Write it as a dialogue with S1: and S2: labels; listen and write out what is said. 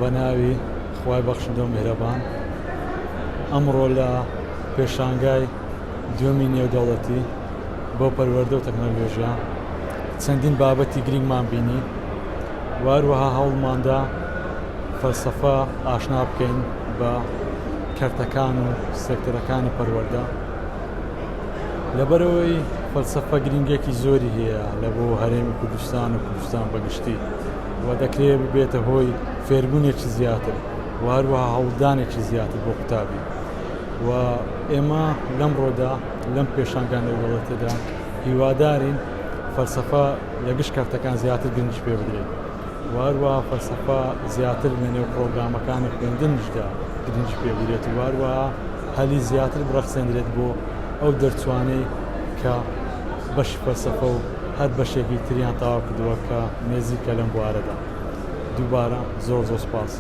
S1: بەناوی خوای بەخشندە و میهرەبان. ئەمڕۆ لە پێشانگای دووەمی نێودەوڵەتی بۆ پەروەردە و تەکنۆلۆژیا چەندین بابەتی گرنگمان بینی، واروەها هەوڵماندا فەلسەفە ئاشنا بکەین بە کەرتەکان و سێکتەرەکانی پەروەردە. لەبەرەوەی فەلسەفە گرنگێکی زۆری هەیە لە بۆ هەرێمی کوردستان و کوردستان بەگشتی، و دەکرێت ببێتە هۆی فێربوونێکی زیاتر، واروەها هەوڵدانێکی زیاتر بۆ قوتابی. و ئێمە لەم ڕۆدا لەم پێشانگان نێودەوڵەتیەدا هیوادارین فەلسەفە لە گشت کەرتەکان زیاتر گرنگی پێ بدرێت، واروەها فەلسەفە زیاتر لە نێو پرۆگرامەکانی خوێندنشدا گرنگی پێ بدرێت، و واروەها هەلی زیاتر بڕەخسێنرێت بۆ ئەو دەرچوانەی کە بەشی فەلسەفە و هەر بەشێکی تریان تەواو کردووە کە نێزیکە لەم بوارەدا. دووبارە زۆر سوپاس.